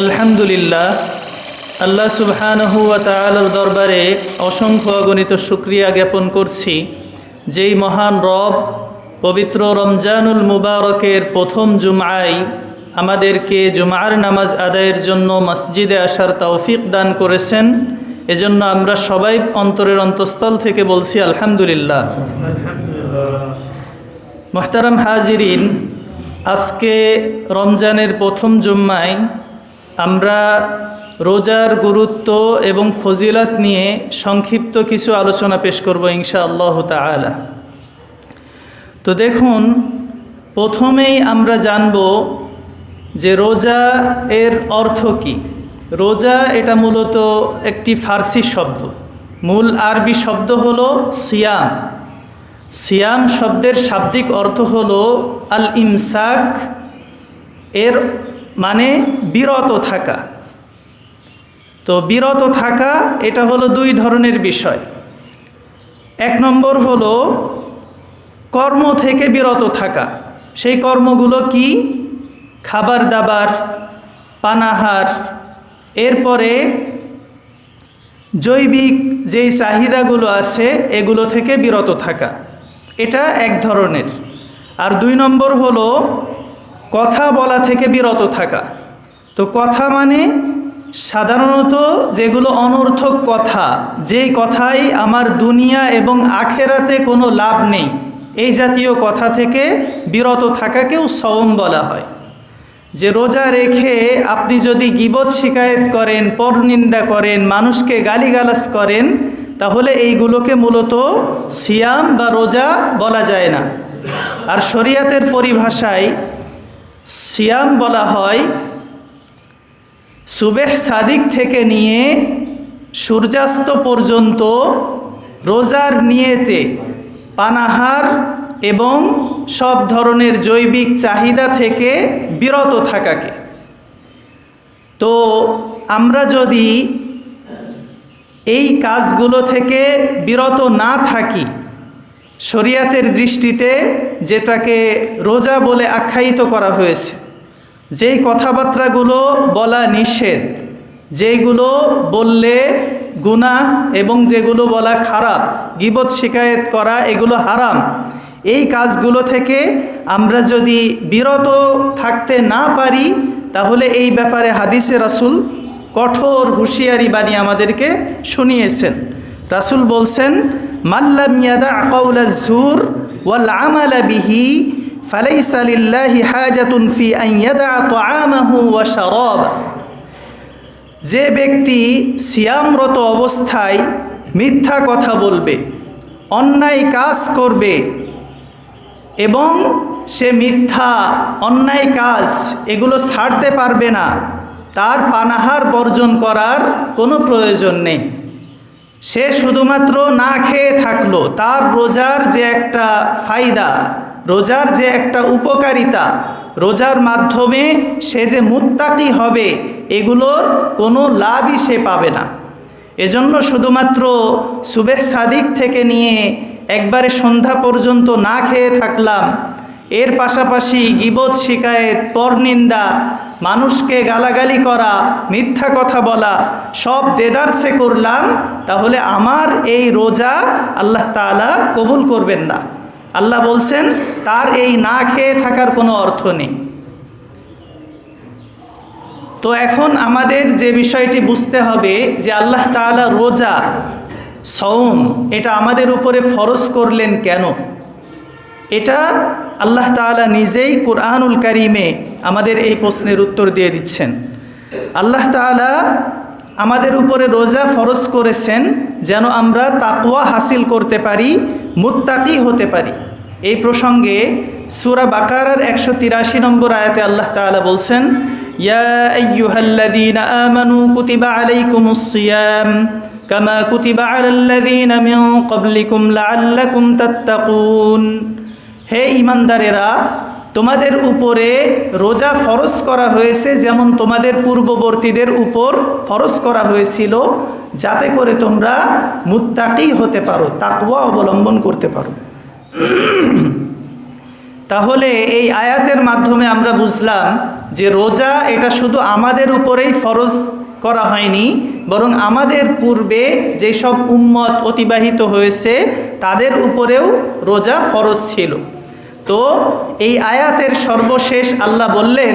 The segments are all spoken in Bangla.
আলহামদুলিল্লাহ, আল্লাহ সুবহানাহু ওয়া তাআলার দরবারে অসংখ্য অগণিত শুকরিয়া জ্ঞাপন করছি, যেই মহান রব পবিত্র রমজানুল মুবারকের প্রথম জুমআয় আমাদেরকে জুমআর নামাজ আদায়ের জন্য মসজিদে আসার তৌফিক দান করেছেন। এজন্য আমরা সবাই অন্তরের অন্তঃস্থল থেকে বলছি আলহামদুলিল্লাহ। মুহতারাম হাজিরিন, আজকে রমজানের প্রথম জুম্মায় আমরা রোজার গুরুত্ব এবং ফজিলত নিয়ে সংক্ষিপ্ত কিছু আলোচনা পেশ করব ইনশাআল্লাহ তাআলা। তো দেখুন, প্রথমেই আমরা জানব যে রোজা এর অর্থ কী। রোজা এটা মূলত একটি ফার্সি শব্দ, মূল আরবি শব্দ হলো সিয়াম। সিয়াম শব্দের শাব্দিক অর্থ হলো আল ইমসাক, এর মানে বিরত থাকা। তো বিরত থাকা এটা হলো দুই ধরনের বিষয়। এক নম্বর হলো কর্ম থেকে বিরত থাকা। সেই কর্মগুলো কি? খাবার দাবার, পানাহার, এরপরে জৈবিক যেই চাহিদাগুলো আছে এগুলো থেকে বিরত থাকা, এটা এক ধরনের। আর দুই নম্বর হলো কথা বলা থেকে বিরত থাকা। তো কথা মানে সাধারণত যেগুলো অনর্থক কথা, যেই কথাই আমার দুনিয়া এবং আখেরাতে কোনো লাভ নেই, এই জাতীয় কথা থেকে বিরত থাকাকেও সওম বলা হয়। যে রোজা রেখে আপনি যদি গীবত শিকায়েত করেন, পরনিন্দা করেন, মানুষকে গালিগালাজ করেন, তাহলে এইগুলোকে মূলত সিয়াম বা রোজা বলা যায় না। আর শরিয়াতের পরিভাষায় সিয়াম বলা হয় সুবেহ সাদিক থেকে নিয়ে সূর্যাস্ত পর্যন্ত রোজার নিয়তে পানাহার এবং সব ধরনের জৈবিক চাহিদা থেকে বিরত থাকাকে। তো আমরা যদি এই কাজগুলো থেকে বিরত না থাকি, শরিয়াতের দৃষ্টিতে যেটাকে রোজা বলে আখ্যায়িত করা হয়েছে, যেই কথাবার্তাগুলো বলা নিষেধ, যেগুলো বললে গুনাহ এবং যেগুলো বলা খারাপ, গীবত শিকায়েত করা এগুলো হারাম, এই কাজগুলো থেকে আমরা যদি বিরত থাকতে না পারি, তাহলে এই ব্যাপারে হাদিসে রাসূল কঠোর হুঁশিয়ারি বাণী আমাদেরকে শুনিয়েছেন। রাসূল বলছেন, মাল্লাম ইয়াদা কাওলাজ জুর ওয়াল আমালা বিহি ফালাইসা লিল্লাহি হাজাতুন ফি আন ইয়াদা তাআমাহু ওয়া শারাবা। যে ব্যক্তি সিয়ামরত অবস্থায় মিথ্যা কথা বলবে, অন্যায় কাজ করবে এবং সে মিথ্যা অন্যায় কাজ এগুলো ছাড়তে পারবে না, তার পানাহার বর্জন করার কোনো প্রয়োজন নেই। সে শুধুমাত্র না খেয়ে থাকলো, তার রোজার যে একটা ফায়দা, রোজার যে একটা উপকারিতা, রোজার মাধ্যমে সে যে মুত্তাকি হবে, এগুলোর কোনো লাভই সে পাবে না। এজন্য শুধুমাত্র সুবেহ সাদিক থেকে নিয়ে একবারে সন্ধ্যা পর্যন্ত না খেয়ে থাকলাম, এর পাশাপাশি গীবত শিকায়েত, পরনিন্দা, মানুষকে গালাগালি করা, মিথ্যা কথা বলা, সব দেদারসে করলাম, তাহলে আমার এই রোজা আল্লাহ তাআলা কবুল করবেন না। আল্লাহ বলছেন তার এই না খেয়ে থাকার কোনো অর্থ নেই। তো এখন আমাদের যে বিষয়টি বুঝতে হবে যে আল্লাহ তাআলা রোজা, সওম এটা আমাদের উপরে ফরজ করলেন কেন? এটা আল্লাহ তাআলা নিজেই কুরআনুল কারীমে আমাদের এই প্রশ্নের উত্তর দিয়ে দিচ্ছেন। আল্লাহ তাআলা আমাদের উপরে রোজা ফরজ করেছেন যেন আমরা তাকওয়া হাসিল করতে পারি, মুত্তাকি হতে পারি। এই প্রসঙ্গে সূরা বাকারার 183 নম্বর আয়াতে আল্লাহ তাআলা বলছেন, ইয়া আইয়ুহাল্লাযীনা আমানু কুতিবা আলাইকুমুস সিয়াম কামা কুতিবা আলাল্লাযীনা মিন ক্বাবলিকুম লাআল্লাকুম তাত্তাকুন। হে ঈমানদারেরা, তোমাদের উপরে রোজা ফরজ করা হয়েছে যেমন তোমাদের পূর্ববর্তীদের উপর ফরজ করা হয়েছিল, যাতে করে তোমরা মুত্তাকি হতে পারো, তাকওয়া অবলম্বন করতে পারো। তাহলে এই আয়াতের মাধ্যমে আমরা বুঝলাম যে রোজা এটা শুধু আমাদের উপরেই ফরজ করা হয়নি, বরং আমাদের পূর্বে যেসব উম্মত অতিবাহিত হয়েছে তাদের উপরেও রোজা ফরজ ছিল। তো এই আয়াতের সর্বশেষ আল্লাহ বললেন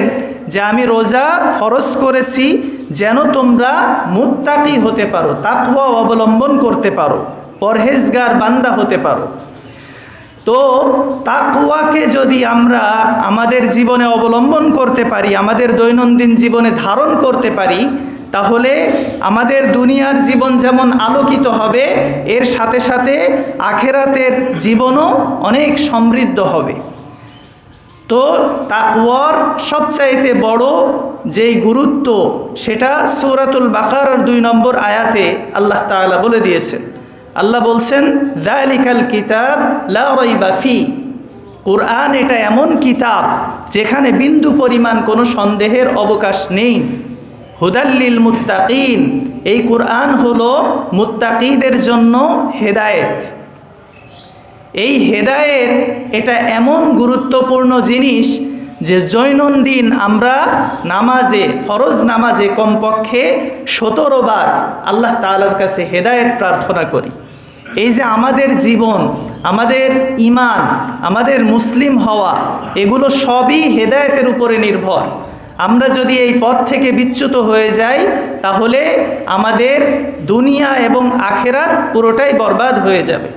যে আমি রোজা ফরজ করেছি যেন তোমরা মুত্তাকি হতে পারো, তাকওয়া অবলম্বন করতে পারো, পরহেজগার বান্দা হতে পারো। তো তাকওয়াকে যদি আমরা আমাদের জীবনে অবলম্বন করতে পারি, আমাদের দৈনন্দিন জীবনে ধারণ করতে পারি, তাহলে আমাদের দুনিয়ার জীবন যেমন আলোকিত হবে, এর সাথে সাথে আখেরাতের জীবনও অনেক সমৃদ্ধ হবে। তো তাকওয়ার সবচাইতে বড় যেই গুরুত্ব সেটা সূরাতুল বাকারার 2 নম্বর আয়াতে আল্লাহ তাআলা বলে দিয়েছেন। আল্লাহ বলছেন যালিকাল কিতাব লা রাইবা ফি, কুরআন এটা এমন কিতাব যেখানে বিন্দু পরিমাণ কোনো সন্দেহের অবকাশ নেই। হুদাল্লিল মুত্তাকিন, এই কুরআন হলো মুত্তাকিদের জন্য হেদায়েত। এই হেদায়েত এটা এমন গুরুত্বপূর্ণ জিনিস যে দৈনন্দিন আমরা নামাজে, ফরজ নামাজে কমপক্ষে 17 বার আল্লাহ তাআলার কাছে হেদায়েত প্রার্থনা করি। এই যে আমাদের জীবন, আমাদের ঈমান, আমাদের মুসলিম হওয়া, এগুলো সবই হেদায়েতের উপরে নির্ভর। আমরা যদি এই পথ থেকে বিচ্যুত হয়ে যাই তাহলে আমাদের দুনিয়া এবং আখেরাত পুরোটাই বরবাদ হয়ে যাবে।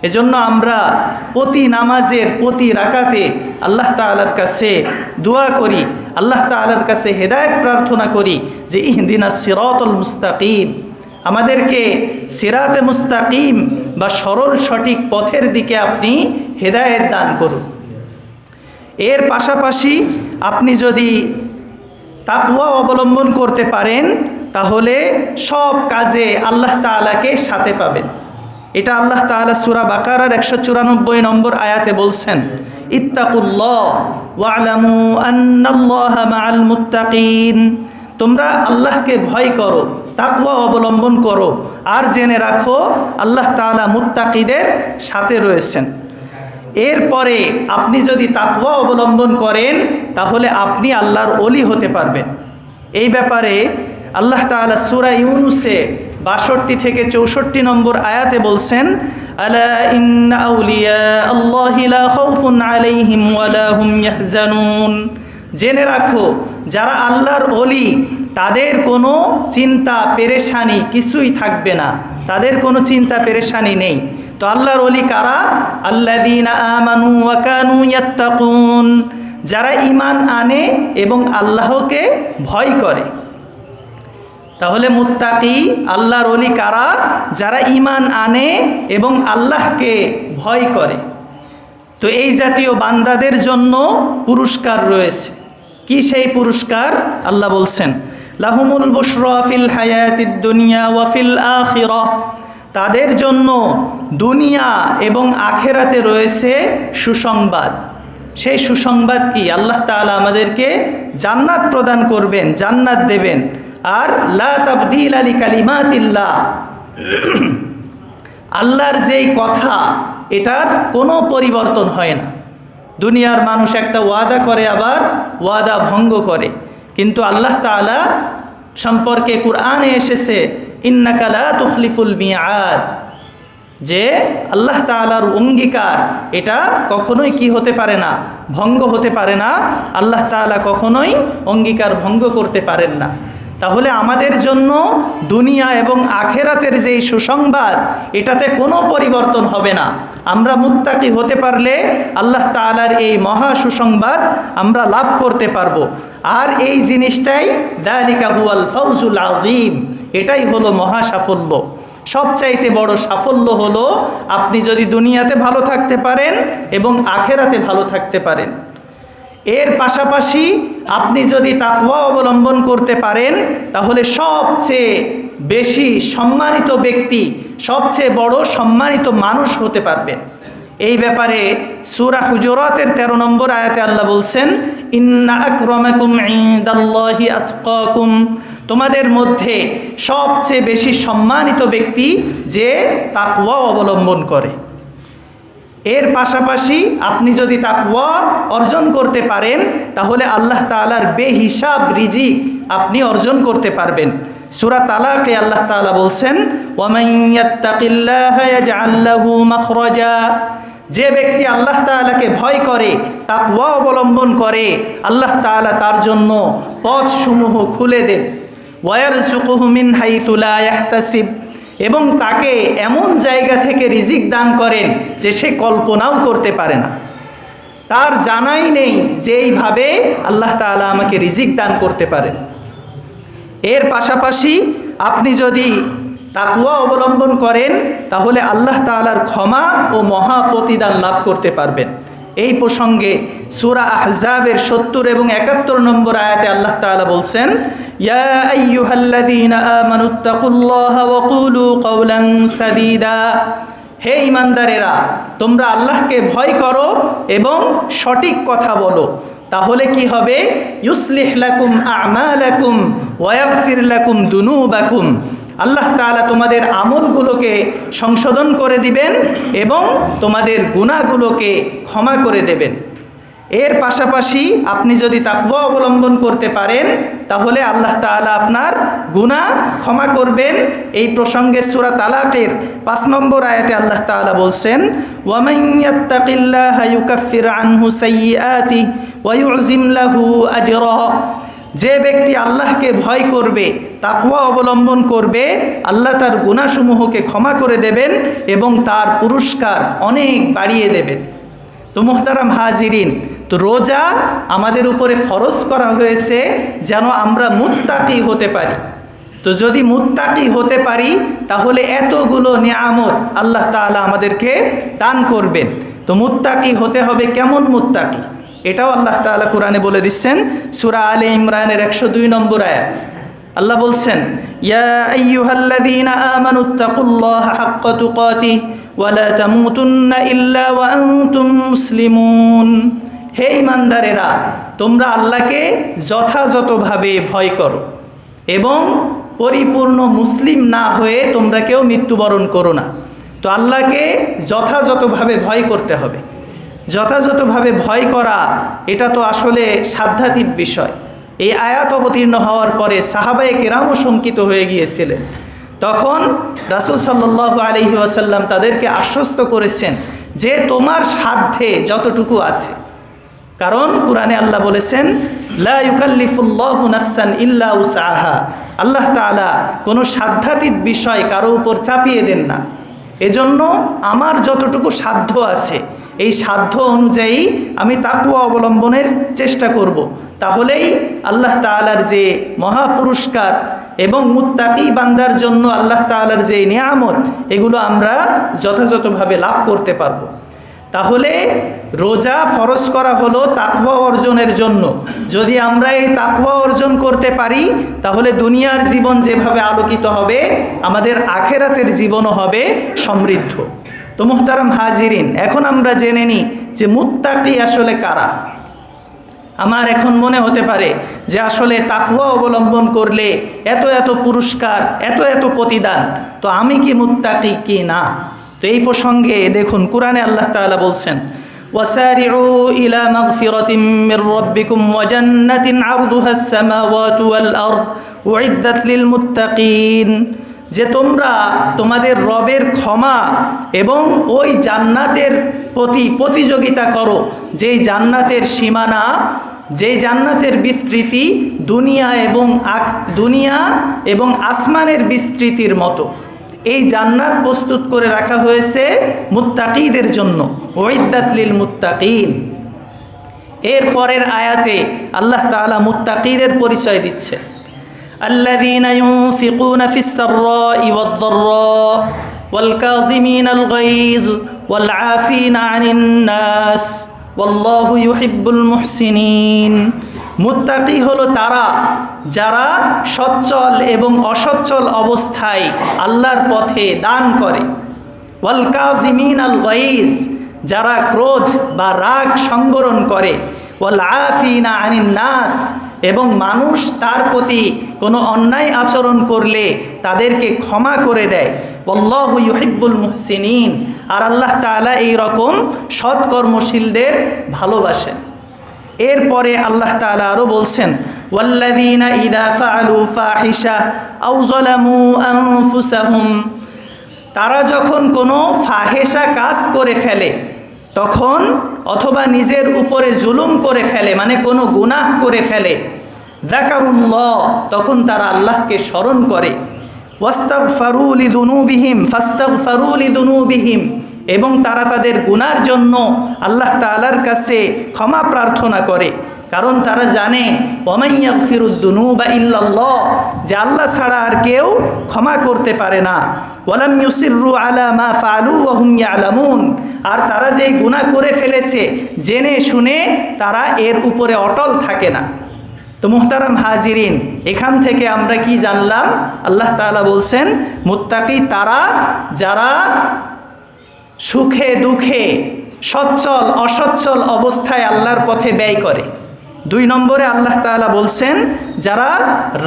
এজন্য আমরা প্রতি নামাজের প্রতি রাকাতে আল্লাহ তাআলার কাছে দোয়া করি, আল্লাহ তাআলার কাছে হেদায়েত প্রার্থনা করি যে ইহদিনাস সিরাতাল মুস্তাকিম, আমাদেরকে সিরাতে মুস্তাকিম বা সরল সঠিক পথের দিকে আপনি হেদায়েত দান করুন। এর পাশাপাশি আপনি যদি তাকওয়া অবলম্বন করতে পারেন তাহলে সব কাজে আল্লাহ তাআলাকে সাথে পাবেন। এটা আল্লাহ তাআলা সূরা বাকারার 194 নম্বর আয়াতে বলছেন, ইত্তাকুল্লাহ ওয়া'লামু আন্নাল্লাহা মা'আল মুত্তাকিন, তোমরা আল্লাহকে ভয় করো, তাকওয়া অবলম্বন করো, আর জেনে রাখো আল্লাহ তাআলা মুত্তাকিদের সাথে রয়েছেন। এরপরে আপনি যদি তাকওয়া অবলম্বন করেন তাহলে আপনি আল্লাহর ওলি হতে পারবেন। এই ব্যাপারে আল্লাহ তাআলা সূরা ইউনূসে 62 থেকে 64 নম্বর আয়াতে বলছেন, আলা ইন্না আউলিয়া আল্লাহি লা খাউফুন আলাইহিম ওয়া লা হুম ইয়াহজানুন, জেনে রাখো যারা আল্লাহর ওলি তাদের কোনো চিন্তা পেরেশানি কিছুই থাকবে না, তাদের কোনো চিন্তা পেরেশানি নেই। তো আল্লাহর ওলি কারা? আল্লাযীনা আমানু ওয়া কানু ইয়াত্তাকুন, যারা ঈমান আনে এবং আল্লাহকে ভয় করে। তাহলে মুত্তাকি আল্লাহর ওলি কারা? যারা ঈমান আনে এবং আল্লাহকে ভয় করে। তো এই জাতীয় বান্দাদের জন্য পুরস্কার রয়েছে। কি সেই পুরস্কার? আল্লাহ বলছেন, লাহুমুল বুশরা ফিল হায়াতিদ দুনিয়া ওয়া ফিল আখিরাহ, তাদের জন্য দুনিয়া এবং আখেরাতে রয়েছে সুসংবাদ। সেই সুসংবাদ কি? আল্লাহ তাআলা আমাদেরকে জান্নাত প্রদান করবেন, জান্নাত দেবেন। আর লা তাবদীলা লিকালিমাতিল্লাহ, আল্লাহর যেই কথা এটার কোনো পরিবর্তন হয় না। দুনিয়ার মানুষ একটা ওয়াদা করে আবার ওয়াদা ভঙ্গ করে, কিন্তু আল্লাহ তাআলা সম্পর্কে কুরআনে এসেছে ইন্নাকা লা তুখলিফুল মিআদ, যে আল্লাহ তাআলার অঙ্গীকার এটা কখনোই কি হতে পারে না, ভঙ্গ হতে পারে না। আল্লাহ তাআলা কখনোই অঙ্গীকার ভঙ্গ করতে পারেন না। তাহলে আমাদের জন্য দুনিয়া এবং আখেরাতের যেই সুসংবাদ এটাতে কোনো পরিবর্তন হবে না। আমরা মুত্তাকি হতে পারলে আল্লাহ তাআলার এই মহা সুসংবাদ আমরা লাভ করতে পারবো। আর এই জিনিসটাই যালিকা হুয়াল ফাউজুল আযীম, এটাই হলো মহা সাফল্য। সবচাইতে বড় সাফল্য হলো আপনি যদি দুনিয়াতে ভালো থাকতে পারেন এবং আখেরাতে ভালো থাকতে পারেন। এর পাশাপাশি আপনি যদি তাকওয়া অবলম্বন করতে পারেন তাহলে সবচেয়ে বেশি সম্মানিত ব্যক্তি, সবচেয়ে বড় সম্মানিত মানুষ হতে পারবেন। এই ব্যাপারে সূরা হুজুরাতের 13 নম্বর আয়াতে আল্লাহ বলছেন, ইন্না আকরামাকুম ইনদাল্লাহি আতকাকুম, তোমাদের মধ্যে সবচেয়ে বেশি সম্মানিত ব্যক্তি যে তাকওয়া অবলম্বন করে। এর পাশাপাশি আপনি যদি তাকওয়া অর্জন করতে পারেন তাহলে আল্লাহ তাআলার বেহিসাব রিজিক আপনি অর্জন করতে পারবেন। সূরা তালাকে আল্লাহ তাআলা বলছেন, ওয়ামান ইয়াত্তাকিল্লাহা ইয়াজআল লাহু মাখরাজা, যে ব্যক্তি আল্লাহ তাআলাকে ভয় করে, তাকওয়া অবলম্বন করে, আল্লাহ তাআলা তার জন্য পথসমূহ খুলে দেন। ওয়ায়ারযুকুহু মিন হাইতু লা ইয়াহতাসিব, এবং তাকে এমন জায়গা থেকে রিজিক দান করেন যে সে কল্পনাও করতে পারে না, তার জানাই নেই যে এইভাবে আল্লাহ তাআলা আমাকে রিজিক দান করতে পারেন। এর পাশাপাশি আপনি যদি তাকওয়া অবলম্বন করেন তাহলে আল্লাহ তাআলার ক্ষমা ও মহা প্রতিদান লাভ করতে পারবেন। এই প্রসঙ্গে সূরা আহজাবের ৭০ এবং ৭১ নম্বর আয়াতে আল্লাহ তাআলা বলছেন, ইয়া আইয়ুহাল্লাযীনা আমানুত্তাকুল্লাহা ওয়া কুলু কাওলান সাদীদা, হে ঈমানদারেরা তোমরা আল্লাহকে ভয় করো এবং সঠিক কথা বলো, তাহলে কি হবে? ইউসলিহ লাকুম আমালাকুম ওয়া ইয়াগফির লাকুম দুনুবাকুম, আল্লাহ তাআলা তোমাদের আমলগুলোকে সংশোধন করে দিবেন এবং তোমাদের গুনাহগুলোকে ক্ষমা করে দেবেন। এর পাশাপাশি আপনি যদি তাকওয়া অবলম্বন করতে পারেন তাহলে আল্লাহ তাআলা আপনার গুনাহ ক্ষমা করবেন। এই প্রসঙ্গে সূরা তালাকের ৫ নম্বর আয়াতে আল্লাহ তাআলা বলছেন, ওয়ামান ইয়াত্তাকিল্লাহা ইউকাফির আনহু সাইয়্যাতিহি ওয়া ইউযিম লাহু আজরা, যে ব্যক্তি আল্লাহকে ভয় করবে, তাকওয়া অবলম্বন করবে, আল্লাহ তার গুনাহসমূহকে ক্ষমা করে দেবেন এবং তার পুরস্কার অনেক বাড়িয়ে দেবেন। তো মুহতারাম হাজিরিন, তো রোজা আমাদের উপরে ফরজ করা হয়েছে যেন আমরা মুত্তাকি হতে পারি। তো যদি মুত্তাকি হতে পারি তাহলে এতগুলো নিয়ামত আল্লাহ তাআলা আমাদেরকে দান করবেন। তো মুত্তাকি হতে হবে কেমন মুত্তাকি, এটাও আল্লাহ তাআলা কোরআনে বলে দিচ্ছেন। সূরা আলে ইমরানের ১০২ নম্বর আয়াত আল্লাহ বলছেন, ইয়া আইয়ুহাল্লাযীনা আমানুত্তাকুল্লাহা হাক্কা তুকাতিহি ওয়া লা তামুতুন্না ইল্লা ওয়া আনতুম মুসলিমুন, হে ঈমানদারেরা তোমরা আল্লাহকে যথাযথভাবে ভয় করো এবং পরিপূর্ণ মুসলিম না হয়ে তোমরা কেউ মৃত্যুবরণ করো না। তো আল্লাহকে যথাযথভাবে ভয় করতে হবে। যথাযথভাবে ভয় করা এটা তো আসলে সাধ্যাতীত বিষয়। এই আয়াত অবতীর্ণ হওয়ার পরে সাহাবায়ে কেরামও শঙ্কিত হয়ে গিয়েছিলেন। তখন রাসূল সাল্লাল্লাহু আলাইহি ওয়াসাল্লাম তাদেরকে আশ্বস্ত করেছেন যে তোমার সাধ্যে যতটুকু আছে, কারণ কোরআনে আল্লাহ বলেছেন, লা ইউকাল্লিফুল্লাহু নাফসান ইল্লা উসআহা, আল্লাহ তাআলা কোনো সাধ্যাতীত বিষয় কারো উপর চাপিয়ে দেন না। এজন্য আমার যতটুকু সাধ্য আছে এই সাধ্য অনুযায়ী আমি তাকওয়া অবলম্বনের চেষ্টা করব, তাহলেই আল্লাহ তাআলার যে মহা পুরস্কার এবং মুত্তাকি বান্দার জন্য আল্লাহ তাআলার যে নিয়ামত এগুলো আমরা যথাযথভাবে লাভ করতে পারব। তাহলে রোজা ফরজ করা হলো তাকওয়া অর্জনের জন্য। যদি আমরা এই তাকওয়া অর্জন করতে পারি তাহলে দুনিয়ার জীবন যেভাবে আলোকিত হবে আমাদের আখেরাতের জীবনও হবে সমৃদ্ধ। তো মুহতারাম হাজিরিন, এখন আমরা জেনে নিই যে মুত্তাকি আসলে কারা। আমার এখন মনে হতে পারে যে আসলে তাকওয়া অবলম্বন করলে এত এত পুরস্কার, এত এত প্রতিদান, তো আমি কি মুত্তাকি কি না? তো এই প্রসঙ্গে দেখুন কোরআনে আল্লাহ তাআলা বলছেন, ওয়াসারিউ ইলা মাগফিরাতিম মির রাব্বিকুম ওয়া জান্নাতিন আরদুহাস সামাওয়াতু ওয়াল আরদ উইদ্দাত লিল মুত্তাকিন, যে তোমরা তোমাদের রবের ক্ষমা এবং ওই জান্নাতের প্রতি প্রতিযোগিতা করো, যেই জান্নাতের সীমানা, যেই জান্নাতের বিস্তৃতি দুনিয়া এবং আসমানের বিস্তৃতির মতো। এই জান্নাত প্রস্তুত করে রাখা হয়েছে মুত্তাকিদের জন্য, উইদ্দাত লিল মুত্তাকিন। এর পরের আয়াতে আল্লাহ তাআলা মুত্তাকিদের পরিচয় দিচ্ছে, الذين ينفقون في السراء والضراء والكاظمين الغيظ والعافين عن الناس والله يحب المحسنين। মুত্তাকি হলো তারা যারা সচ্ছল এবং অসচ্ছল অবস্থায় আল্লাহর পথে দান করে। ওয়াল কাযিমিন আল গাইজ, যারা ক্রোধ বা রাগ সংবরণ করে। ওয়াল আফিনা আনিন নাস, এবং মানুষ তার প্রতি কোনো অন্যায় আচরণ করলে তাদেরকে ক্ষমা করে দেয়। আল্লাহু ইউহিব্বুল মুহসিনিন, আর আল্লাহ তাআলা এই রকম সৎকর্মশীলদের ভালোবাসেন। এরপরে আল্লাহ তাআলা আরও বলছেন, ওয়াল্লাযীনা ইযা ফাআলু ফাহিশা আও যালামু আনফুসাহুম, তারা যখন কোনো ফাহেসা কাজ করে ফেলে তখন, অথবা নিজের উপরে জুলুম করে ফেলে, মানে কোনো গুনাহ করে ফেলে, যাকারুল্লাহ, তখন তারা আল্লাহকে স্মরণ করে, ওয়াস্তাগফারু লিযুনুবিহিম ফাস্তাগফারু লিযুনুবিহিম, এবং তারা তাদের গুনার জন্য আল্লাহ তাআলার কাছে ক্ষমা প্রার্থনা করে, কারণ তারা জানে ওয়ামান ইয়াগফিরুদ দুনুবা ইল্লাল্লাহ, যে আল্লাহ ছাড়া আর কেউ ক্ষমা করতে পারে না। ওয়ালাম ইউসিররু আলা মা ফাআলু ওয়া হুম ইয়ালামুন, আর তারা যে গুনাহ করে ফেলেছে জেনে শুনে তারা এর উপরে অটল থাকে না। তো মুহতারাম হাজিরিন, এখান থেকে আমরা কি জানলাম? আল্লাহ তাআলা বলছেন মুত্তাকি তারা যারা সুখে দুঃখে সচ্ছল অসচ্ছল অবস্থায় আল্লাহর পথে ব্যয় করে। 2 নম্বরে আল্লাহ তাআলা বলছেন যারা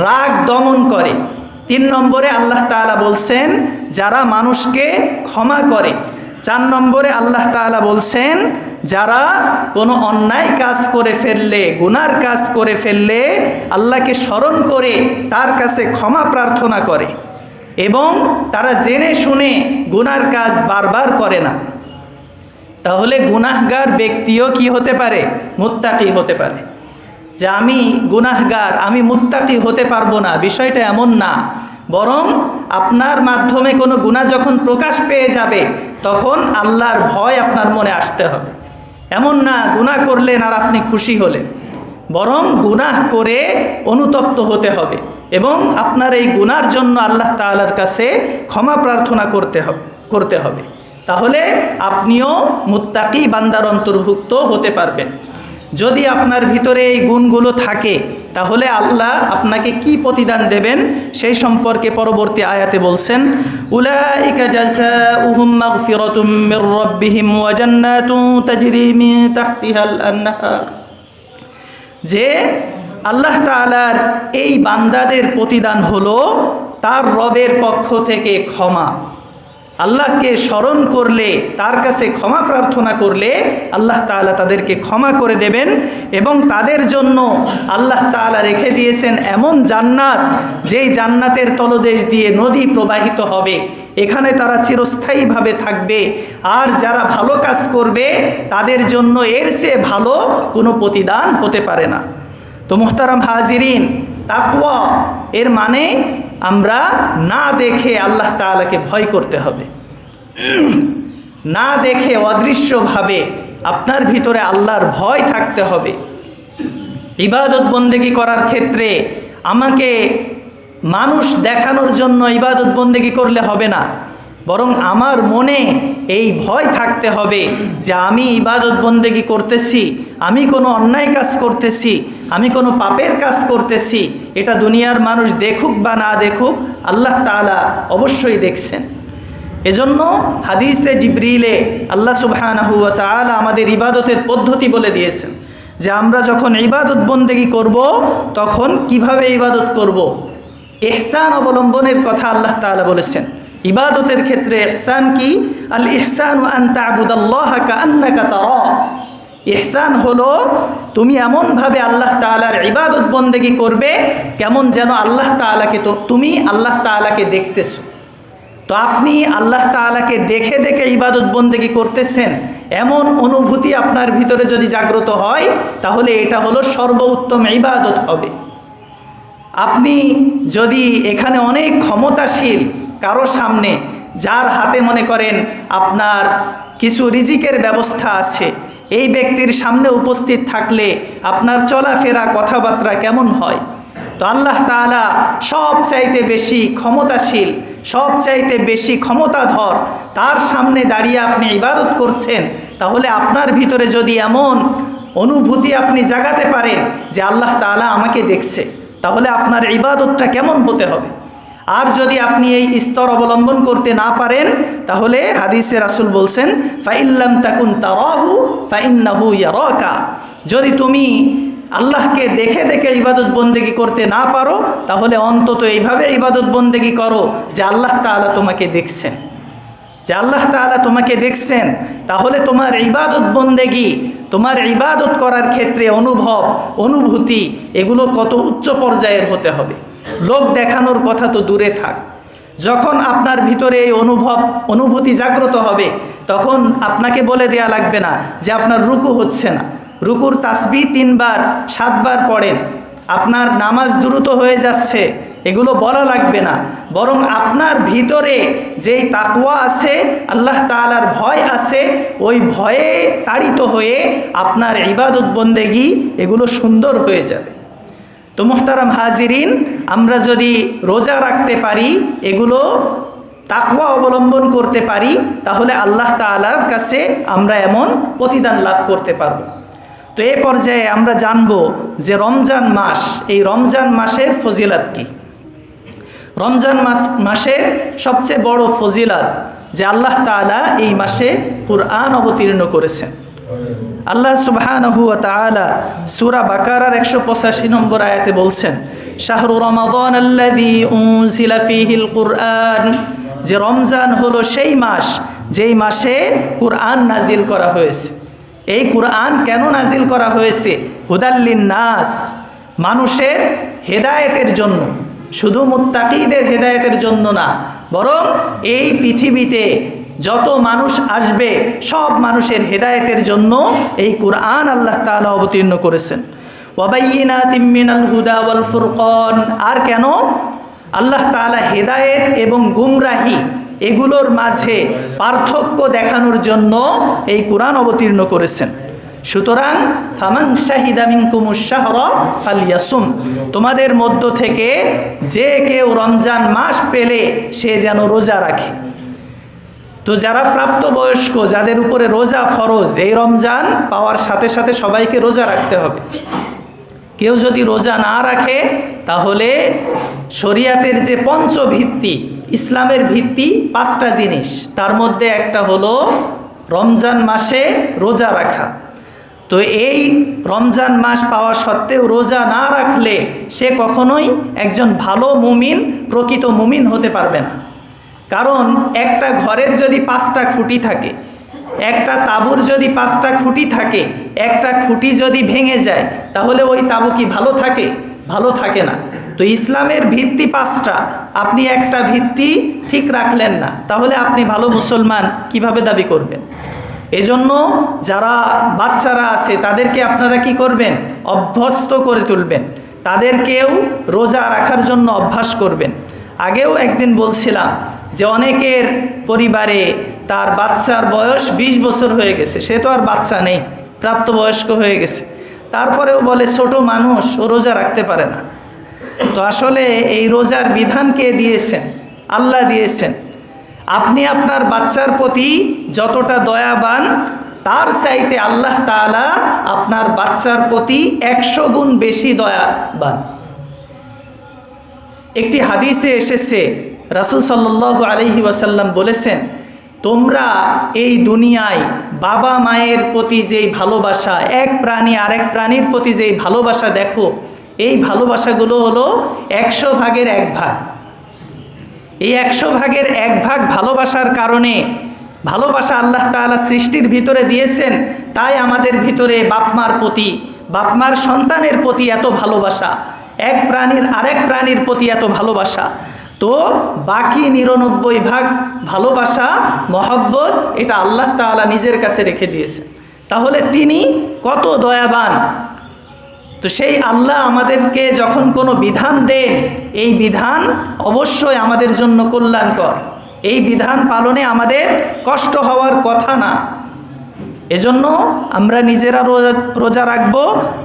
রাগ দমন করে। 3 নম্বরে আল্লাহ তাআলা বলছেন যারা মানুষকে ক্ষমা করে। 4 নম্বরে আল্লাহ তাআলা বলছেন যারা কোনো অন্যায় কাজ করে ফেললে, গুনার কাজ করে ফেললে আল্লাহকে স্মরণ করে তার কাছে ক্ষমা প্রার্থনা করে, এবং তারা জেনে শুনে গুনার কাজ বারবার করে না। তাহলে গুনাহগার ব্যক্তিও কি হতে পারে? মুত্তাকি হতে পারে। যে আমি গুনাহগার, আমি মুত্তাকি হতে পারবো না, বিষয়টা এমন না। বরং আপনার মাধ্যমে কোনো গুনাহ যখন প্রকাশ পেয়ে যাবে তখন আল্লাহর ভয় আপনার মনে আসতে হবে। এমন না গুনাহ করলেন আর আপনি খুশি হলেন, বরং গুনাহ করে অনুতপ্ত হতে হবে এবং আপনার এই গুনার জন্য আল্লাহ তাআলার কাছে ক্ষমা প্রার্থনা করতে হবে। তাহলে আপনিও মুত্তাকি বান্দার অন্তর্ভুক্ত হতে পারবেন। যদি আপনার ভিতরে এই গুণগুলো থাকে তাহলে আল্লাহ আপনাকে কি প্রতিদান দেবেন সেই সম্পর্কে পরবর্তী আয়াতে বলছেন, উলাইকা জাযাউহুম মাগফিরাতুম মির রাব্বিহিম ওয়া জান্নাতুন তাজরি মিন তাহতিহাল আনহার, যে আল্লাহ তাআলার এই বান্দাদের প্রতিদান হলো তার রবের পক্ষ থেকে ক্ষমা। আল্লাহকে স্মরণ করলে, তার কাছে ক্ষমা প্রার্থনা করলে আল্লাহ তাআলা তাদেরকে ক্ষমা করে দেবেন, এবং তাদের জন্য আল্লাহ তাআলা রেখে দিয়েছেন এমন জান্নাত, যেই জান্নাতের তলদেশ দিয়ে নদী প্রবাহিত হবে, এখানে তারা চিরস্থায়ীভাবে থাকবে। আর যারা ভালো কাজ করবে তাদের জন্য এর চেয়ে ভালো কোনো প্রতিদান হতে পারে না। তো মুহতারাম হাজিরিন, তাকওয়া এর মানে আমরা না দেখে আল্লাহ তাআলাকে ভয় করতে হবে। না দেখে অদৃশ্যভাবে আপনার ভিতরে আল্লাহর ভয় থাকতে হবে। ইবাদত বন্দেগী করার ক্ষেত্রে আমাকে মানুষ দেখানোর জন্য ইবাদত বন্দেগী করলে হবে না, বরং আমার মনে এই ভয় থাকতে হবে যে আমি ইবাদত বন্দেগী করতেছি, আমি কোনো অন্যায় কাজ করতেছি, আমি কোনো পাপের কাজ করতেছি, এটা দুনিয়ার মানুষ দেখুক বা না দেখুক আল্লাহ তাআলা অবশ্যই দেখছেন। এজন্য হাদিসে জিবরিলে আল্লাহ সুবহানাহু ওয়া তাআলা আমাদের ইবাদতের পদ্ধতি বলে দিয়েছেন যে আমরা যখন ইবাদত বন্দেগী করব তখন কিভাবে ইবাদত করব। ইহসান অবলম্বনের কথা আল্লাহ তাআলা বলেছেন। ইবাদতের ক্ষেত্রে ইহসান কি? আল ইহসানু আন তা'বুদাল্লাহা কাআন্নাকা তারাহ। ইহসান হলো তুমি এমনভাবে আল্লাহ তাআলার ইবাদত বন্দেগী করবে কেমন যেন আল্লাহ তাআলাকে তুমি আল্লাহ তাআলাকে দেখতেছো। তো আপনি আল্লাহ তাআলাকে দেখে দেখে ইবাদত বন্দেগী করতেছেন, এমন অনুভূতি আপনার ভিতরে যদি জাগ্রত হয় তাহলে এটা হলো সর্বোত্তম ইবাদত হবে। আপনি যদি এখানে অনেক ক্ষমতাশীল কারো সামনে, যার হাতে মনে করেন আপনার কিছু রিজিকের ব্যবস্থা আছে, এই ব্যক্তির সামনে উপস্থিত থাকলে আপনার চলাফেরা কথাবার্তা কেমন হয়? তো আল্লাহ তাআলা সবচাইতে বেশি ক্ষমতাশীল, সবচাইতে বেশি ক্ষমতাধর, তার সামনে দাঁড়িয়ে আপনি ইবাদত করছেন, তাহলে আপনার ভিতরে যদি এমন অনুভূতি আপনি জাগাতে পারেন যে আল্লাহ তাআলা আমাকে দেখছে, তাহলে আপনার ইবাদতটা কেমন হতে হবে। আর যদি আপনি এই স্তর অবলম্বন করতে না পারেন তাহলে হাদিসে রাসূল বলছেন ফাইল্লাম তাকুন তারাহু ফাইন্নাহু ইয়ারাকা, যদি তুমি আল্লাহকে দেখে দেখে ইবাদত বন্দেগী করতে না পারো তাহলে অন্তত এইভাবে ইবাদত বন্দেগী করো যে আল্লাহ তাআলা তোমাকে দেখছেন। যে আল্লাহ তাআলা তোমাকে দেখছেন, তাহলে তোমার ইবাদত বন্দেগী, তোমার ইবাদত করার ক্ষেত্রে অনুভূতি এগুলো কত উচ্চ পর্যায়ের হতে হবে। লোক দেখানোর কথা তো দূরে থাক, যখন আপনার ভিতরে এই অনুভূতি জাগ্রত হবে, তখন আপনাকে বলে দেয়া লাগবে না যে আপনার রুকু হচ্ছে না, রুকুর তাসবিহ 3 বার 7 বার পড়েন, আপনার নামাজ দ্রুত হয়ে যাচ্ছে, এগুলো বলা লাগবে না। বরং আপনার ভিতরে যেই তাকওয়া আছে, আল্লাহ তাআলার ভয় আছে, ওই ভয়ে তাড়িত হয়ে আপনার ইবাদত বন্দেগী এগুলো সুন্দর হয়ে যাবে। তো মুহতারাম হাজিরিন, আমরা যদি রোজা রাখতে পারি, এগুলো তাকওয়া অবলম্বন করতে পারি, তাহলে আল্লাহ তাআলার কাছে আমরা এমন প্রতিদান লাভ করতে পারব। তো এই পর্যায়ে আমরা জানব যে রমজান মাস, এই রমজান মাসের ফজিলত কি। রমজান মাসের সবচেয়ে বড় ফজিলত যে আল্লাহ তাআলা এই মাসে কুরআন অবতীর্ণ করেছেন। আল্লাহ সুবহানাহু ওয়া তাআলা সূরা বাকারার 185 নম্বর আয়াতে বলছেন, শাহরু রমাদানাল্লাযী উনজিলা ফীহিল কুরআন, যে রমজান হলো সেই মাস যেই মাসে কুরআন নাজিল করা হয়েছে। এই কুরআন কেন নাজিল করা হয়েছে? হুদাল্লিন নাস, মানুষের হেদায়েতের জন্য, শুধু মুত্তাকিদের হেদায়েতের জন্য না, বরং এই পৃথিবীতে যত মানুষ আসবে সব মানুষের হেদায়েতের জন্য এই কুরআন আল্লাহ তাআলা অবতীর্ণ করেছেন। ওয়াবাইয়িনাতিম মিনাল হুদা ওয়াল ফুরকান, আর কেন? আল্লাহ তাআলা হেদায়েত এবং গুমরাহি এগুলোর মাঝে পার্থক্য দেখানোর জন্য এই কুরআন অবতীর্ণ করেছেন। সুতরাং ফামান শাহিদা মিনকুমুশ শাহরা ফালইয়াসুম, তোমাদের মধ্য থেকে যে কেউ রমজান মাস পেলে সে যেন রোজা রাখে। তো যারা প্রাপ্তবয়স্ক, যাদের উপরে রোজা ফরজ, এই রমজান পাওয়ার সাথে সাথে সবাইকে রোজা রাখতে হবে। কেউ যদি রোজা না রাখে, তাহলে শরিয়াতের যে পঞ্চভিত্তি, ইসলামের ভিত্তি 5টা জিনিস, তার মধ্যে একটা হলো রমজান মাসে রোজা রাখা। তো এই রমজান মাস পাওয়া সত্ত্বেও রোজা না রাখলে সে কখনোই একজন ভালো মুমিন, প্রকৃত মুমিন হতে পারবে না। কারণ একটা ঘরের যদি 5টা খুঁটি থাকে, একটা তাঁবুর যদি 5টা খুঁটি থাকে, একটা খুঁটি যদি ভেঙে যায়, তাহলে ওই তাঁবু কি ভালো থাকে? ভালো থাকে না। তো ইসলামের ভিত্তি 5টা, আপনি একটা ভিত্তি ঠিক রাখলেন না, তাহলে আপনি ভালো মুসলমান কিভাবে দাবি করবেন? এজন্য যারা বাচ্চারা আছে তাদেরকে আপনারা কি করবেন? অভ্যস্ত করে তুলবেন, তাদেরকেও রোজা রাখার জন্য অভ্যাস করবেন। আগেও একদিন বলছিলাম যে অনেকের পরিবারে তার বাচ্চার বয়স 20 বছর হয়ে গেছে, সে তো আর বাচ্চা নেই, প্রাপ্তবয়স্ক হয়ে গেছে, তারপরেও বলে ছোট মানুষ, ও রোজা রাখতে পারে না। তো আসলে এই রোজার বিধান কে দিয়েছেন? আল্লাহ দিয়েছেন। আপনি আপনার বাচ্চার প্রতি যতটা দয়াবান, তার চাইতে আল্লাহ তাআলা আপনার বাচ্চার প্রতি 100 গুণ বেশি দয়াবান। একটি হাদিসে এসেছে, রাসূল সাল্লাল্লাহু আলাইহি ওয়াসাল্লাম বলেছেন, তোমরা এই দুনিয়ায় বাবা মায়ের প্রতি যেই ভালোবাসা, এক প্রাণী আরেক প্রাণীর প্রতি যেই ভালোবাসা দেখো, এই ভালোবাসাগুলো হলো 100 ভাগের 1 ভাগ। এই 100 ভাগের 1 ভাগ ভালোবাসার কারণে, ভালোবাসা আল্লাহ তাআলা সৃষ্টির ভিতরে দিয়েছেন, তাই আমাদের ভিতরে বাপমার প্রতি, বাপমার সন্তানের প্রতি এত ভালোবাসা, এক প্রাণীর আরেক প্রাণীর প্রতি এত ভালোবাসা। তো বাকি 99 ভাগ ভালোবাসা, মহব্বত, এটা আল্লাহ তাআলা নিজের কাছে রেখে দিয়েছেন। তাহলে তিনি কত দয়াবান। তো সেই আল্লাহ আমাদেরকে যখন কোনো বিধান দেন, এই বিধান অবশ্যই আমাদের জন্য কল্যাণকর, এই বিধান পালনে আমাদের কষ্ট হওয়ার কথা না। এজন্য আমরা নিজেরা রোজা রাখবো,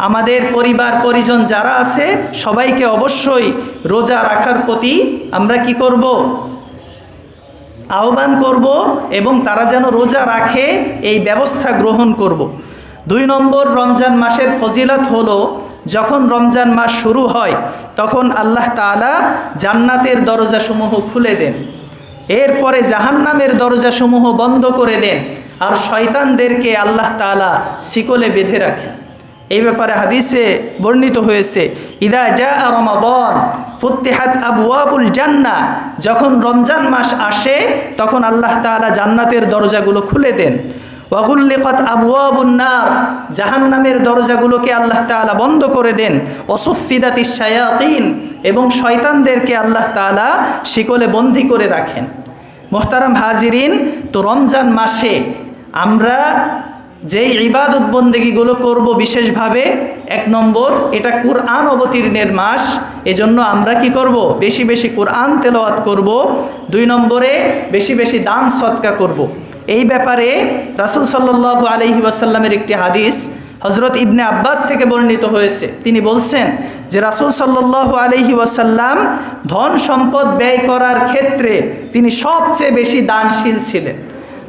আমাদের পরিবার পরিজন যারা আছে সবাইকে অবশ্যই রোজা রাখার প্রতি আমরা কি করব? আহ্বান করব, এবং তারা যেন রোজা রাখে এই ব্যবস্থা গ্রহণ করব। 2 নম্বর রমজান মাসের ফজিলত হলো, যখন রমজান মাস শুরু হয় তখন আল্লাহ তাআলা জান্নাতের দরজাসমূহ খুলে দেন, এরপরে জাহান্নামের দরজাসমূহ বন্ধ করে দেন, আর শয়তানদেরকে আল্লাহ তাআলা শিকলে বেঁধে রাখেন। এই ব্যাপারে হাদিসে বর্ণিত হয়েছে, ইদা জা রমাদান ফুতিহাত আবওয়াবুল জান্নাহ, যখন রমজান মাস আসে তখন আল্লাহ তাআলা জান্নাতের দরজাগুলো খুলে দেন। ওয়াগুল্লিকাত আবওয়াবুন নার, জাহান্নামের দরজাগুলোকে আল্লাহ তাআলা বন্ধ করে দেন। ওয়াসুফিদাতিশ শায়াতিন, এবং শয়তানদেরকে আল্লাহ তাআলা শিকলে বন্দী করে রাখেন। মোহতারাম হাজিরিন, তো রমজান মাসে আমরা যেই ইবাদত বন্দেগিগুলো করব বিশেষভাবে, 1 নম্বর, এটা কুরআন অবতীর্ণের মাস, এজন্য আমরা কি করব? বেশি বেশি কুরআন তেলাওয়াত করব। 2 নম্বরে বেশি বেশি দান সদকা করব। এই ব্যাপারে রাসূল সাল্লাল্লাহু আলাইহি ওয়াসাল্লামের একটি হাদিস হযরত ইবনে আব্বাস থেকে বর্ণিত হয়েছে। তিনি বলছেন যে রাসূল সাল্লাল্লাহু আলাইহি ওয়াসাল্লাম ধন সম্পদ ব্যয় করার ক্ষেত্রে তিনি সবচেয়ে বেশি দানশীল ছিলেন।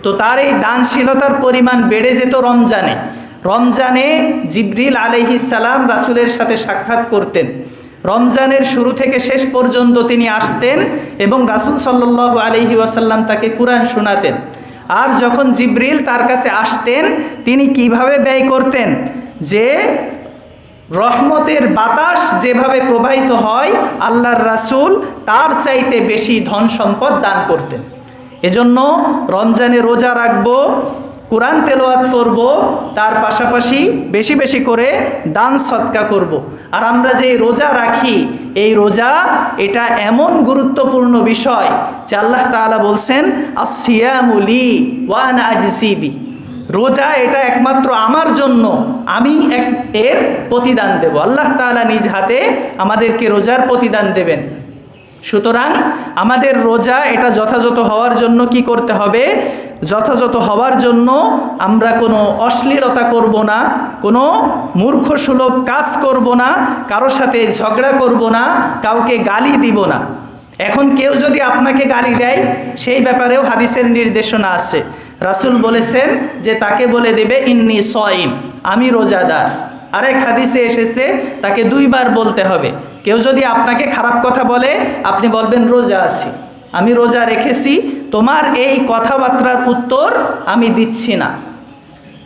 তো তার এই দানশীলতার পরিমাণ বেড়ে যেত রমজানে। রমজানে জিবরিল আলাইহিস সালাম রাসূলের সাথে সাক্ষাৎ করতেন। রমজানের শুরু থেকে শেষ পর্যন্ত তিনি আসতেন এবং রাসূল সাল্লাল্লাহু আলাইহি ওয়াসাল্লাম তাকে কুরআন শোনাতেন। আর যখন জিবরিল তার কাছে আসতেন, তিনি কিভাবে ব্যয় করতেন? যে রহমতের বাতাস যেভাবে প্রবাহিত হয়, আল্লাহর রাসূল তার চাইতে বেশি ধন সম্পদ দান করতেন। এজন্য রমজানে রোজা রাখবো, কুরআন তেলাওয়াত করব, তার পাশাপাশি বেশি বেশি করে দান সদকা করব। আর আমরা যে রোজা রাখি, এই রোজা এটা এমন গুরুত্বপূর্ণ বিষয় যে আল্লাহ তাআলা বলছেন, আস-সিয়ামু লি ওয়া আনা আজজি বি, রোজা এটা একমাত্র আমার জন্য, আমি এর প্রতিদান দেব। আল্লাহ তাআলা নিজ হাতে আমাদেরকে রোজার প্রতিদান দেবেন। সুতরাং আমাদের রোজা এটা যথাযথ হওয়ার জন্য কি করতে হবে? যথাযথ হওয়ার জন্য আমরা কোনো অশ্লীলতা করব না, কোনো মূর্খসুলভ কাজ করব না, কারো সাথে ঝগড়া করব না, কাউকে গালি দিব না। এখন কেউ যদি আপনাকে গালি দেয়, সেই ব্যাপারেও হাদিসের নির্দেশনা আছে। রাসূল বলেছেন যে তাকে বলে দেবে ইন্নী সাইম, আমি রোজাদার। আরেক হাদিসে এসেছে তাকে 2 বার বলতে হবে। কেউ যদি আপনাকে খারাপ কথা বলে, আপনি বলবেন রোজা আছি, আমি রোজা রেখেছি, তোমার এই কথাবার্তার উত্তর আমি দিচ্ছি না।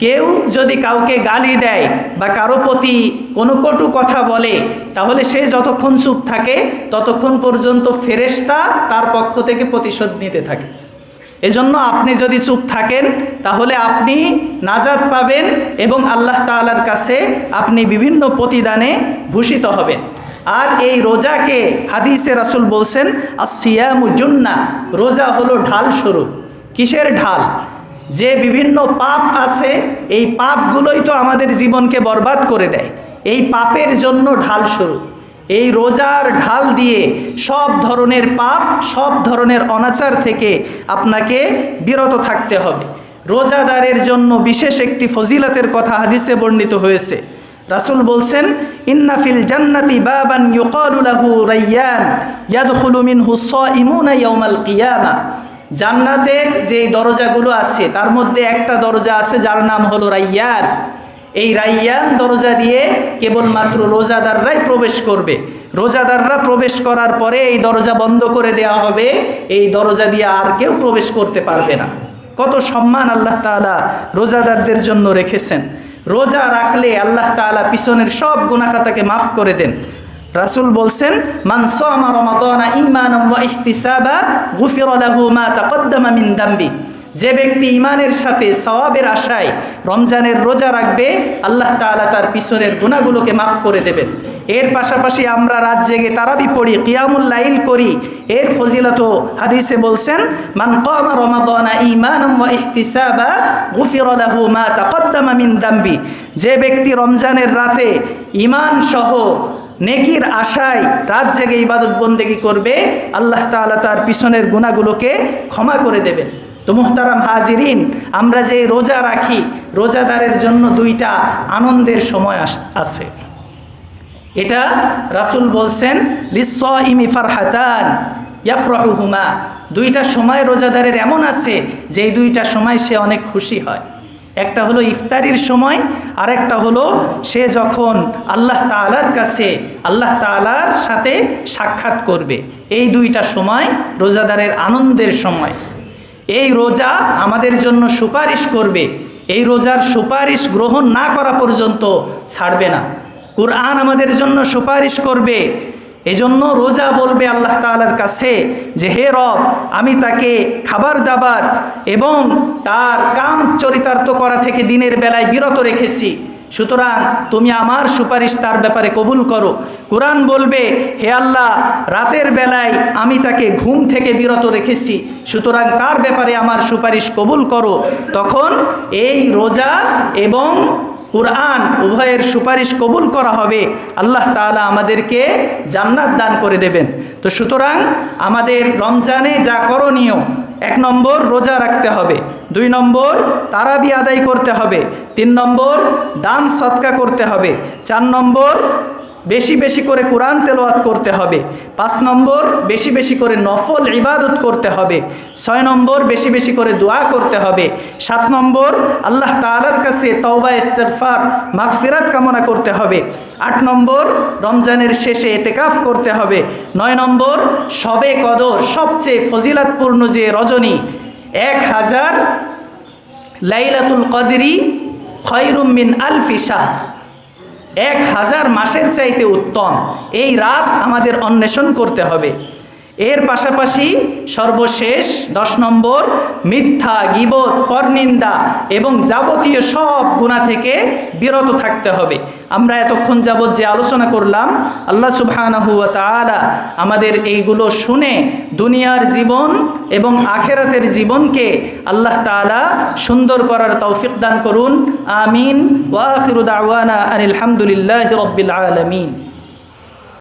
কেউ যদি কাউকে গালি দেয় বা কারো প্রতি কোনো কটু কথা বলে, তাহলে সে যতক্ষণ চুপ থাকে ততক্ষণ পর্যন্ত ফেরেশতা তার পক্ষ থেকে প্রতিশোধ নিতে থাকে। এজন্য আপনি যদি চুপ থাকেন তাহলে আপনি নাজাত পাবেন এবং আল্লাহ তাআলার কাছে আপনি বিভিন্ন প্রতিদানে ভূষিত হবেন। আর এই রোজাকে হাদিসে রাসূল বলছেন, আস-সিয়ামু জুন্নাহ, রোজা হলো ঢাল স্বরূপ। কিসের ঢাল? যে বিভিন্ন পাপ আছে, এই পাপগুলোই তো আমাদের জীবনকে বরবাদ করে দেয়। এই পাপের জন্য ঢাল স্বরূপ। এই রোজার ঢাল দিয়ে সব ধরনের পাপ, সব ধরনের অনাচার থেকে আপনাকে বিরত থাকতে হবে। রোজাদারের জন্য বিশেষ একটি ফজিলতের কথা হাদিসে বর্ণিত হয়েছে। রাসূল বলছেন, ইন্না ফিল জান্নাতি বাবান ইউকালু লাহু রায়্যান ইয়াদখুলু মিনহু সাইমুনা ইয়াওমাল কিয়ামা, জান্নাতের যে দরজাগুলো আছে তার মধ্যে একটা দরজা আছে যার নাম হলো রায়্যান। এই রায়্যান দরজা দিয়ে কেবলমাত্র রোজাদাররাই প্রবেশ করবে। রোজাদাররা প্রবেশ করার পরে এই দরজা বন্ধ করে দেওয়া হবে, এই দরজা দিয়ে আর কেউ প্রবেশ করতে পারবে না। কত সম্মান আল্লাহ তাআলা রোজাদারদের জন্য রেখেছেন। রোজা রাখলে আল্লাহ তাআলা পিছনের সব গুনাহ খাতাকে মাফ করে দেন। রাসূল বলছেন, মান সামা রমাদানা ঈমানান ওয়া ইহতিসাবা গুফিরা লাহু মা তাকদ্দামা মিন দামবি, যে ব্যক্তি ঈমানের সাথে সওয়াবের আশায় রমজানের রোজা রাখবে, আল্লাহ তাআলা তার পিছনের গুনাহগুলোকে মাফ করে দেবেন। এর পাশাপাশি আমরা রাত জেগে তারাবি পড়ি, কিয়ামুল লাইল করি, এর ফজিলত হাদিসে বলছেন, মান কামা রমাদানা ঈমানান ওয়া ইহতিসাবা গুফিরা লাহু মা তাকদ্দামা মিন দামবি, যে ব্যক্তি রমজানের রাতে ঈমান সহ নেকির আশায় রাত জেগে ইবাদত বন্দেগী করবে, আল্লাহ তাআলা তার পিছনের গুনাহগুলোকে ক্ষমা করে দেবেন। তো মুহতারাম হাজিরিন, আমরা যে রোজা রাখি, রোজাদারের জন্য 2টা আনন্দের সময় আছে। এটা রাসূল বলছেন, লিস-সাইমি ফারহাতান ইয়াফরাহুহুমা, 2টা সময় রোজাদারের এমন আছে যে এই 2টা সময় সে অনেক খুশি হয়। একটা হলো ইফতারির সময়, আর একটা হলো সে যখন আল্লাহ তাআলার কাছে, আল্লাহ তাআলার সাথে সাক্ষাৎ করবে। এই 2টা সময় রোজাদারের আনন্দের সময়। এই রোজা আমাদের জন্য সুপারিশ করবে। এই রোজার সুপারিশ গ্রহণ না করা পর্যন্ত ছাড়বে না। কুরআন আমাদের জন্য সুপারিশ করবে। এজন্য রোজা বলবে আল্লাহ তাআলার কাছে যে হে রব, আমি তাকে খাবার দাবার এবং তার কাম চরিতার্থ করা থেকে দিনের বেলায় বিরত রেখেছি, সুতরাং তুমি আমার সুপারিশ তার ব্যাপারে কবুল করো। কুরআন বলবে হে আল্লাহ, রাতের বেলায় আমি তাকে ঘুম থেকে বিরত রেখেছি, সুতরাং তার ব্যাপারে আমার সুপারিশ কবুল করো। তখন এই রোজা এবং কুরআন উভয়ের সুপারিশ কবুল করা হবে, আল্লাহ তাআলা আমাদেরকে জান্নাত দান করে দেবেন। তো সুতরাং আমাদের রমজানে যা করণীয়, 1 নম্বর রোজা রাখতে হবে, 2 নম্বর তারাবি আদায় করতে হবে, 3 নম্বর দান সদকা করতে হবে, 4 নম্বর বেশি বেশি করে কোরআন তেলাওয়াত করতে হবে, 5 নম্বর বেশি বেশি করে নফল ইবাদত করতে হবে, 6 নম্বর বেশি বেশি করে দোয়া করতে হবে, 7 নম্বর আল্লাহ তাআলার কাছে তওবা ইস্তেগফার মাগফিরাত কামনা করতে হবে, 8 নম্বর রমজানের শেষে ইতিকাফ করতে হবে, 9 নম্বর শবে কদর সবচেয়ে ফজিলতপূর্ণ যে রজনী 1000 লাইলাতুল কদরি খায়রুম মিন আলফি শাহর, 1000 মাসের চাইতে উত্তম এই রাত আমাদের অন্বেষণ করতে হবে। এর পাশাপাশি সর্বশেষ 10 নম্বর মিথ্যা, গীবত, পরনিন্দা এবং যাবতীয় সব গুনাহ থেকে বিরত থাকতে হবে। আমরা এতক্ষণ যাবত যে আলোচনা করলাম, আল্লাহ সুবহানাহু ওয়া তাআলা আমাদের এইগুলো শুনে দুনিয়ার জীবন এবং আখিরাতের জীবনকে আল্লাহ তাআলা সুন্দর করার তৌফিক দান করুন। আমিন। ওয়া আখিরু দাওয়ানা আনিল হামদুলিল্লাহি রাব্বিল আলামিন।